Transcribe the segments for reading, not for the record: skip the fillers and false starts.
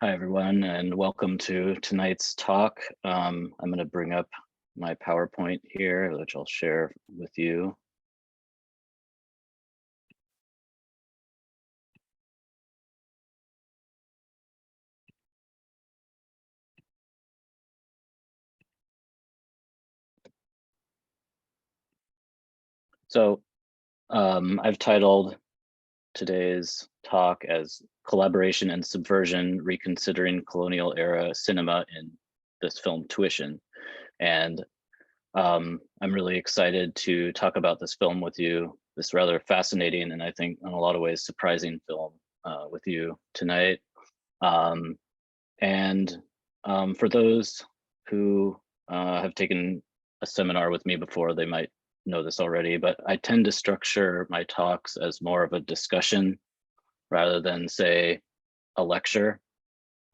Hi, everyone, and welcome to tonight's talk. I'm going to bring up my PowerPoint here, which I'll share with you. So I've titled today's talk as Collaboration and Subversion, Reconsidering Colonial Era Cinema in this film Tuition. And I'm really excited to talk about this film with you, this rather fascinating and I think in a lot of ways surprising film with you tonight. For those who have taken a seminar with me before, they might know this already, but I tend to structure my talks as more of a discussion rather than, say, a lecture.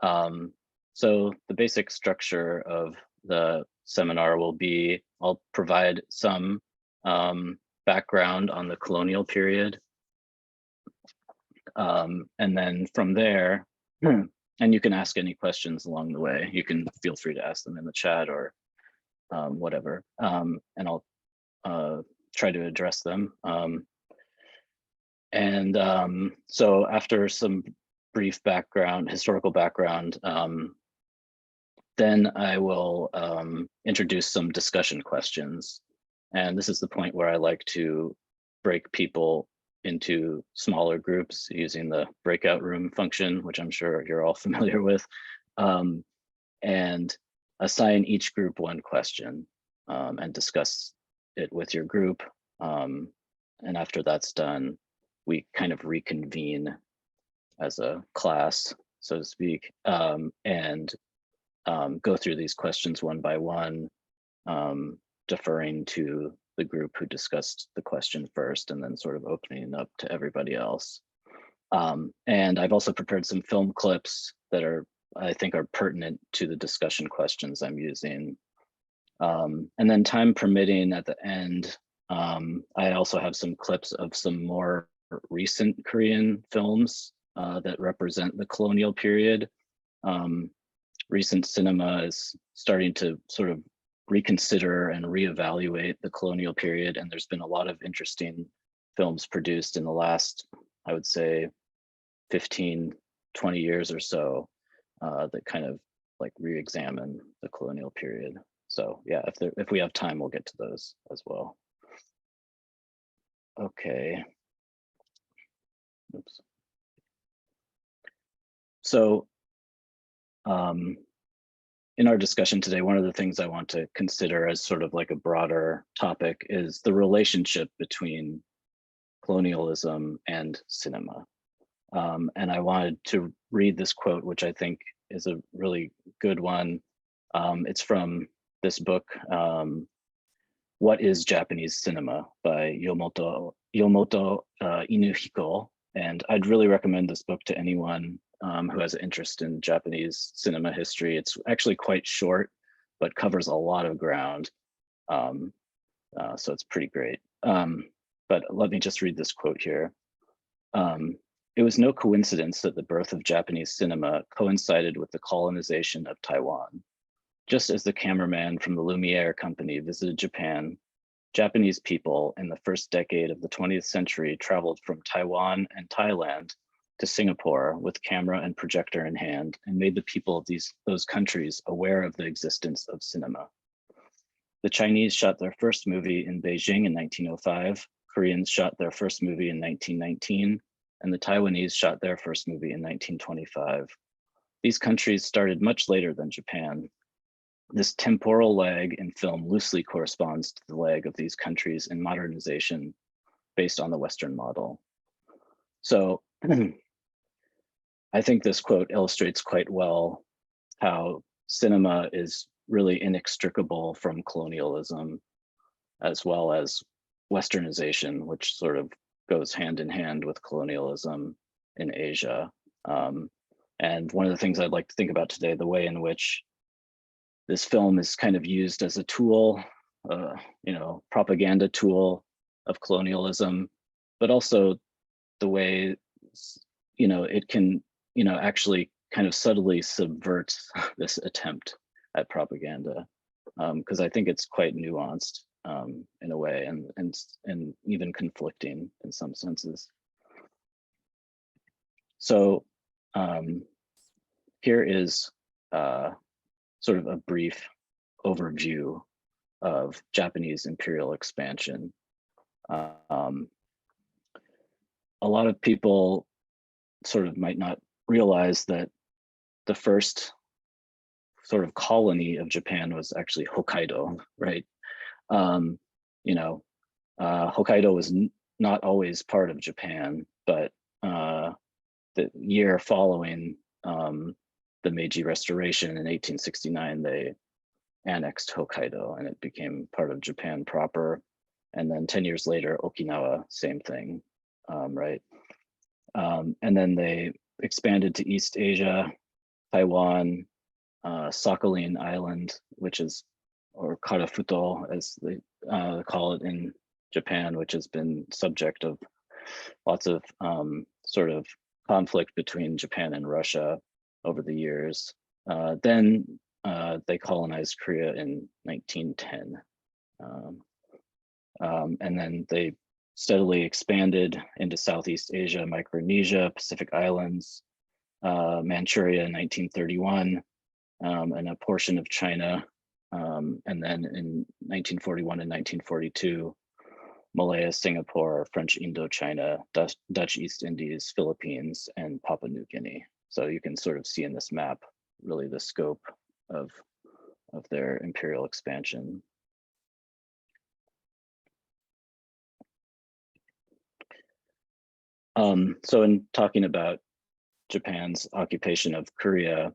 So the basic structure of the seminar will be, I'll provide some background on the colonial period. And then from there, and you can ask any questions along the way. You can feel free to ask them in the chat or whatever, and I'll try to address them. So after some brief background, historical background, then I will introduce some discussion questions. And this is the point where I like to break people into smaller groups using the breakout room function, which I'm sure you're all familiar with, and assign each group one question and discuss it with your group. And after that's done, we kind of reconvene as a class, so to speak, and go through these questions one by one, deferring to the group who discussed the question first and then sort of opening up to everybody else. And I've also prepared some film clips that I think are pertinent to the discussion questions I'm using. And then time permitting at the end, I also have some clips of some more recent Korean films that represent the colonial period. Recent cinema is starting to sort of reconsider and reevaluate the colonial period. And there's been a lot of interesting films produced in the last, I would say, 15, 20 years or so that kind of like re-examine the colonial period. So yeah, if we have time, we'll get to those as well. Okay. Oops. So in our discussion today, one of the things I want to consider as sort of like a broader topic is the relationship between colonialism and cinema. And I wanted to read this quote, which I think is a really good one. It's from this book, What is Japanese Cinema by Yomoto Inuhiko. And I'd really recommend this book to anyone who has an interest in Japanese cinema history. It's actually quite short, but covers a lot of ground. So it's pretty great. But let me just read this quote here. It was no coincidence that the birth of Japanese cinema coincided with the colonization of Taiwan. Just as the cameraman from the Lumiere Company visited Japan, Japanese people in the first decade of the 20th century traveled from Taiwan and Thailand to Singapore with camera and projector in hand and made the people of those countries aware of the existence of cinema. The Chinese shot their first movie in Beijing in 1905, Koreans shot their first movie in 1919, and the Taiwanese shot their first movie in 1925. These countries started much later than Japan. This temporal lag in film loosely corresponds to the lag of these countries in modernization based on the Western model. So I think this quote illustrates quite well how cinema is really inextricable from colonialism, as well as Westernization, which sort of goes hand in hand with colonialism in Asia. And one of the things I'd like to think about today, the way in which this film is kind of used as a tool, propaganda tool of colonialism, but also the way, it can, actually kind of subtly subverts this attempt at propaganda, because I think it's quite nuanced in a way, and even conflicting in some senses. So here is sort of a brief overview of Japanese imperial expansion. A lot of people sort of might not realize that the first sort of colony of Japan was actually Hokkaido, right? You know, Hokkaido was not always part of Japan, but the year following the Meiji Restoration in 1869, they annexed Hokkaido and it became part of Japan proper. And then 10 years later, Okinawa, same thing, right? And then they expanded to East Asia, Taiwan, Sakhalin Island, which is, or Karafuto as they call it in Japan, which has been subject of lots of sort of conflict between Japan and Russia over the years. Then they colonized Korea in 1910. And then they steadily expanded into Southeast Asia, Micronesia, Pacific Islands, Manchuria in 1931, and a portion of China. And then in 1941 and 1942, Malaya, Singapore, French Indochina, Dutch East Indies, Philippines, and Papua New Guinea. So you can sort of see in this map really the scope of their imperial expansion. So in talking about Japan's occupation of Korea,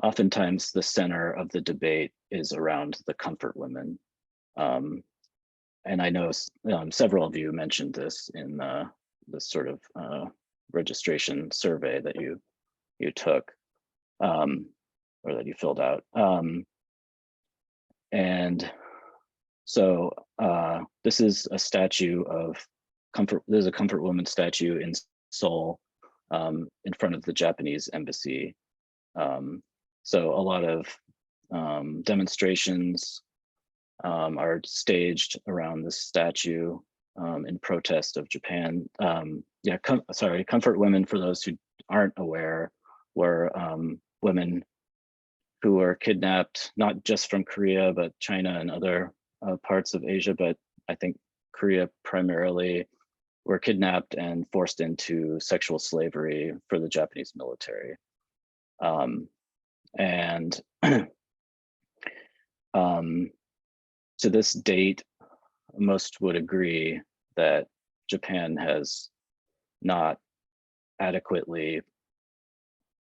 oftentimes the center of the debate is around the comfort women. And I know several of you mentioned this in this sort of registration survey that you took, or that you filled out. And so this is a statue of comfort. There's a comfort woman statue in Seoul in front of the Japanese embassy. So a lot of demonstrations are staged around this statue in protest of Japan. Yeah, comfort women, for those who aren't aware, were women who were kidnapped, not just from Korea, but China and other parts of Asia, but I think Korea primarily, were kidnapped and forced into sexual slavery for the Japanese military. And to this date, most would agree that Japan has not adequately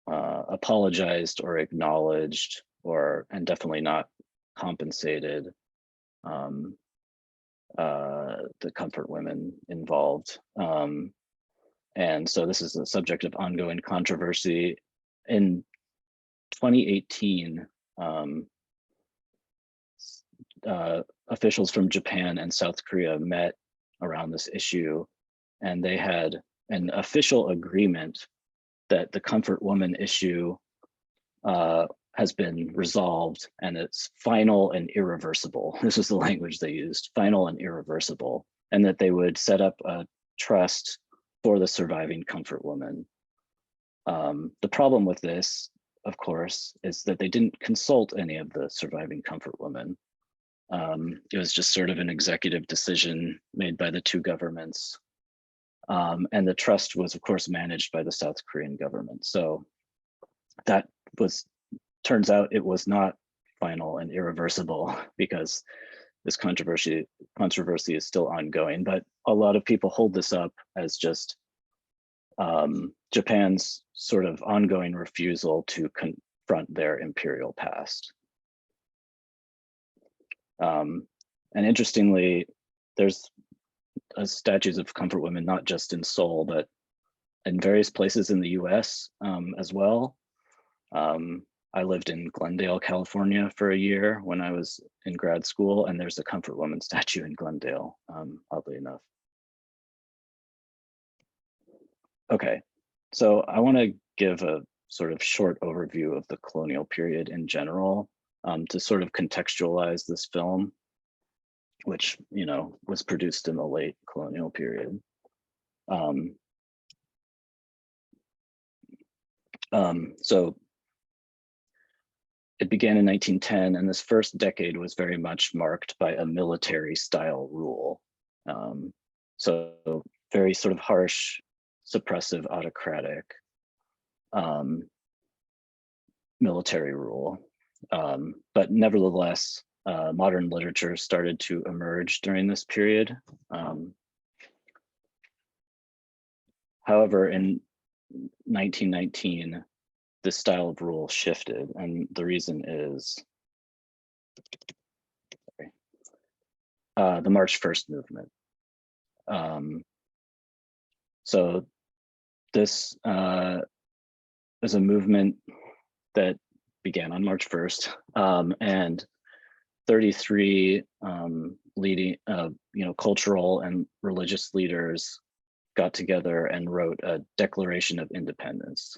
apologized or acknowledged, and definitely not compensated the comfort women involved. And so this is a subject of ongoing controversy. In 2018, officials from Japan and South Korea met around this issue, and they had an official agreement that the comfort woman issue has been resolved and it's final and irreversible. This is the language they used, final and irreversible, and that they would set up a trust for the surviving comfort woman. The problem with this, of course, is that they didn't consult any of the surviving comfort women. It was just sort of an executive decision made by the two governments. And the trust was, of course, managed by the South Korean government. So that turns out it was not final and irreversible, because this controversy is still ongoing. But a lot of people hold this up as just Japan's sort of ongoing refusal to confront their imperial past. And interestingly, there's statues of comfort women, not just in Seoul, but in various places in the US as well. I lived in Glendale, California for a year when I was in grad school, and there's a comfort woman statue in Glendale, oddly enough. Okay, so I want to give a sort of short overview of the colonial period in general, to sort of contextualize this film, which, you know, was produced in the late colonial period. So it began in 1910, and this first decade was very much marked by a military style rule. So very sort of harsh, suppressive, autocratic military rule. But nevertheless, modern literature started to emerge during this period. However, in 1919, this style of rule shifted, and the reason is the March 1st movement. So this is a movement that began on March 1st, and 33 leading, cultural and religious leaders got together and wrote a Declaration of Independence.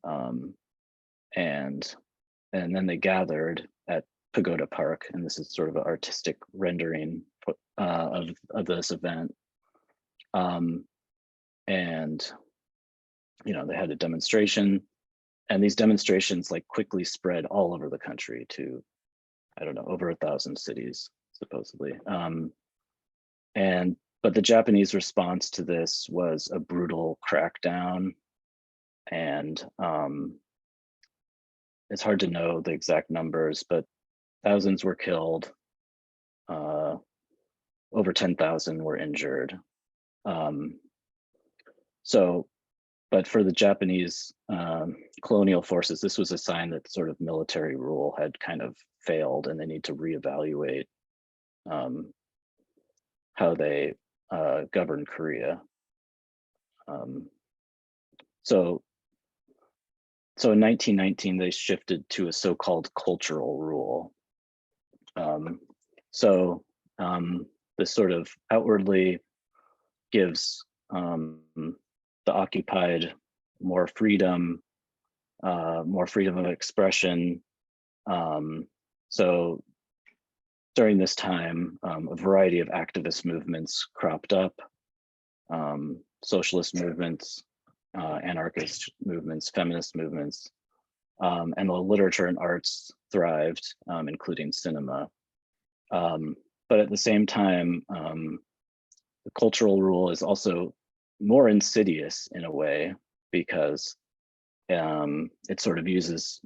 And then they gathered at Pagoda Park, and this is sort of an artistic rendering of this event. And they had a demonstration, and these demonstrations like quickly spread all over the country to, I don't know, over 1,000 cities supposedly. But the Japanese response to this was a brutal crackdown, and it's hard to know the exact numbers, but thousands were killed, over 10,000 were injured. But for the Japanese colonial forces, this was a sign that sort of military rule had kind of failed, and they need to reevaluate how they govern Korea. So in 1919, they shifted to a so-called cultural rule. This sort of outwardly gives the occupied more freedom of expression. So during this time, a variety of activist movements cropped up, socialist movements, anarchist movements, feminist movements, and the literature and arts thrived, including cinema. But at the same time, the cultural rule is also more insidious in a way, because it sort of uses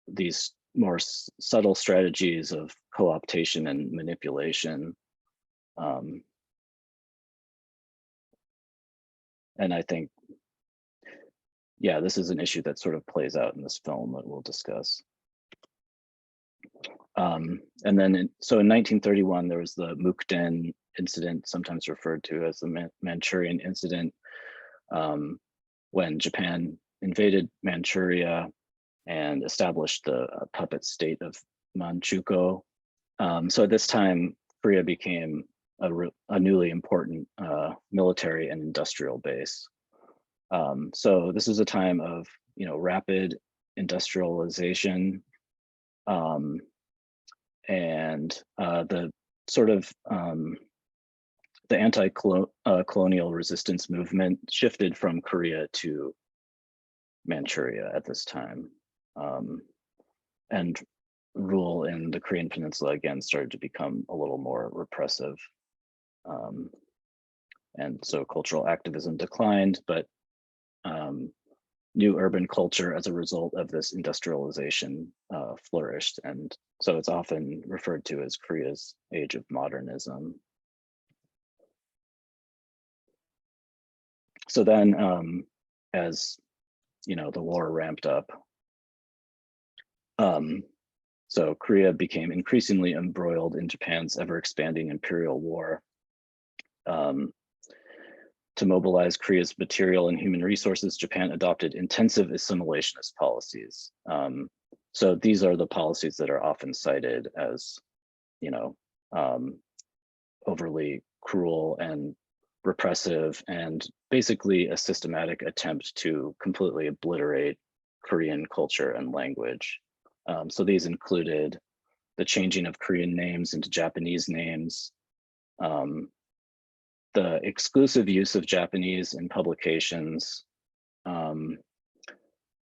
these more subtle strategies of co-optation and manipulation. And I think, yeah, this is an issue that sort of plays out in this film that we'll discuss. And then, so in 1931, there was the Mukden incident, sometimes referred to as the Manchurian incident, when Japan invaded Manchuria and established the puppet state of Manchukuo. So at this time, Korea became a newly important military and industrial base. So this was a time of, rapid industrialization, and the sort of the anti-colonial resistance movement shifted from Korea to Manchuria at this time. And rule in the Korean Peninsula again started to become a little more repressive. And so cultural activism declined, but new urban culture as a result of this industrialization flourished. And so it's often referred to as Korea's age of modernism. So then as the war ramped up, so Korea became increasingly embroiled in Japan's ever-expanding imperial war. To mobilize Korea's material and human resources, Japan adopted intensive assimilationist policies. So these are the policies that are often cited as, overly cruel and repressive, and basically a systematic attempt to completely obliterate Korean culture and language. So these included the changing of Korean names into Japanese names, the exclusive use of Japanese in publications,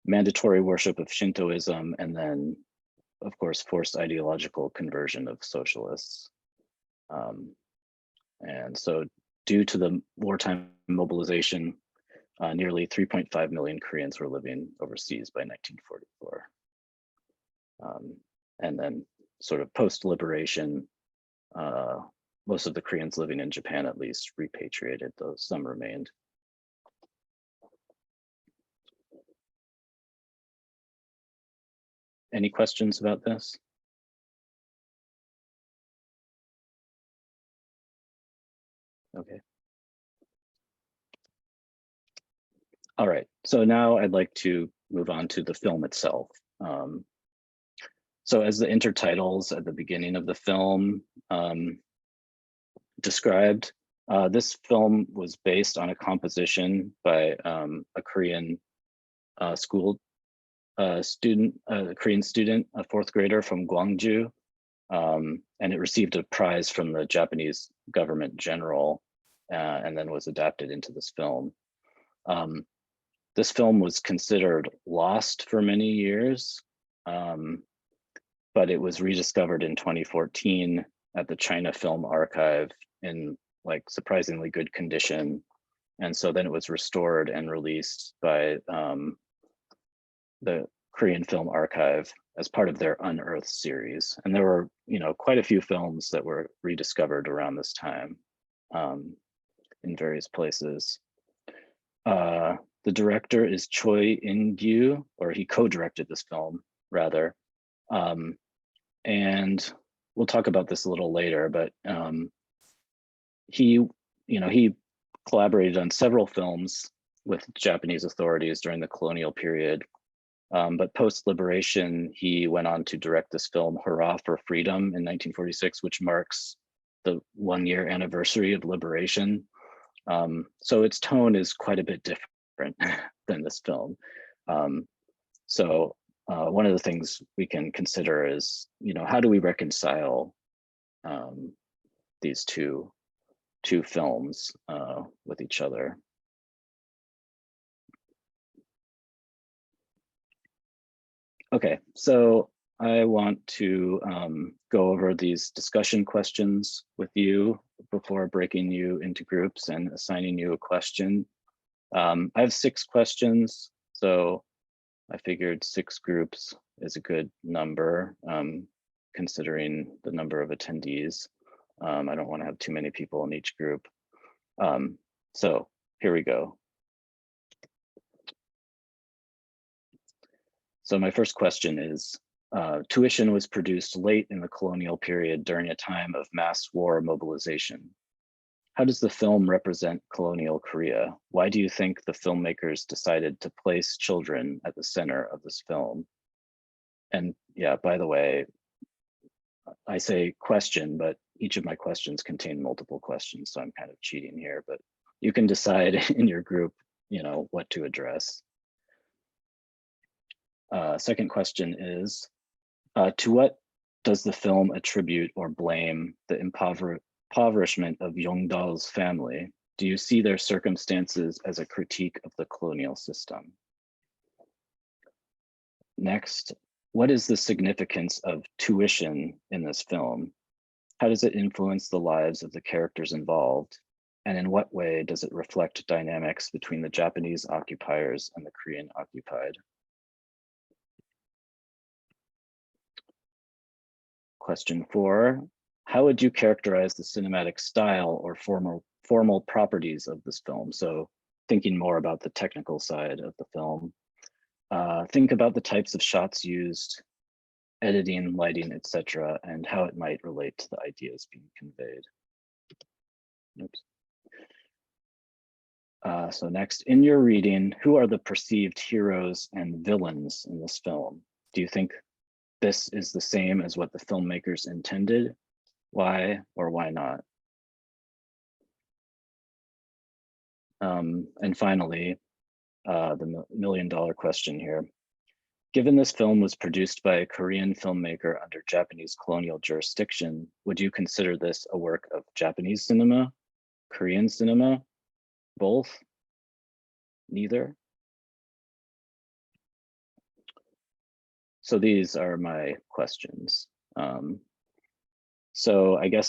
mandatory worship of Shintoism, and then, of course, forced ideological conversion of socialists. And so due to the wartime mobilization, nearly 3.5 million Koreans were living overseas by 1944. And then sort of post-liberation, most of the Koreans living in Japan at least repatriated, though some remained. Any questions about this? Okay. All right, so now I'd like to move on to the film itself. So as the intertitles at the beginning of the film described, this film was based on a composition by a Korean school student, a Korean student, a fourth grader from Gwangju, and it received a prize from the Japanese government general, and then was adapted into this film. This film was considered lost for many years, but it was rediscovered in 2014 at the China Film Archive in like surprisingly good condition. And so then it was restored and released by the Korean Film Archive as part of their Unearthed series. And there were, quite a few films that were rediscovered around this time in various places. The director is Choi In-gyu, or he co-directed this film, rather. And we'll talk about this a little later, but he collaborated on several films with Japanese authorities during the colonial period. But post-liberation, he went on to direct this film, Hurrah for Freedom, in 1946, which marks the 1-year anniversary of liberation. So its tone is quite a bit different than this film. So one of the things we can consider is, how do we reconcile these two films with each other? Okay, so I want to go over these discussion questions with you before breaking you into groups and assigning you a question. I have 6 questions, so I figured 6 groups is a good number, considering the number of attendees. I don't want to have too many people in each group. So here we go. So my first question is, tuition was produced late in the colonial period during a time of mass war mobilization. How does the film represent colonial Korea? Why do you think the filmmakers decided to place children at the center of this film? And yeah, by the way, I say question, but each of my questions contain multiple questions, so I'm kind of cheating here, but you can decide in your group, what to address. Second question is, to what does the film attribute or blame the impoverishment of Yongdal's family? Do you see their circumstances as a critique of the colonial system? Next, what is the significance of tuition in this film? How does it influence the lives of the characters involved? And in what way does it reflect dynamics between the Japanese occupiers and the Korean occupied? Question 4, how would you characterize the cinematic style or formal properties of this film? So thinking more about the technical side of the film. Think about the types of shots used, editing, lighting, etc., and how it might relate to the ideas being conveyed. Oops. So next, in your reading, who are the perceived heroes and villains in this film? Do you think this is the same as what the filmmakers intended? Why or why not? And finally, the $1 million question here. Given this film was produced by a Korean filmmaker under Japanese colonial jurisdiction, would you consider this a work of Japanese cinema, Korean cinema, both, neither? So these are my questions. So I guess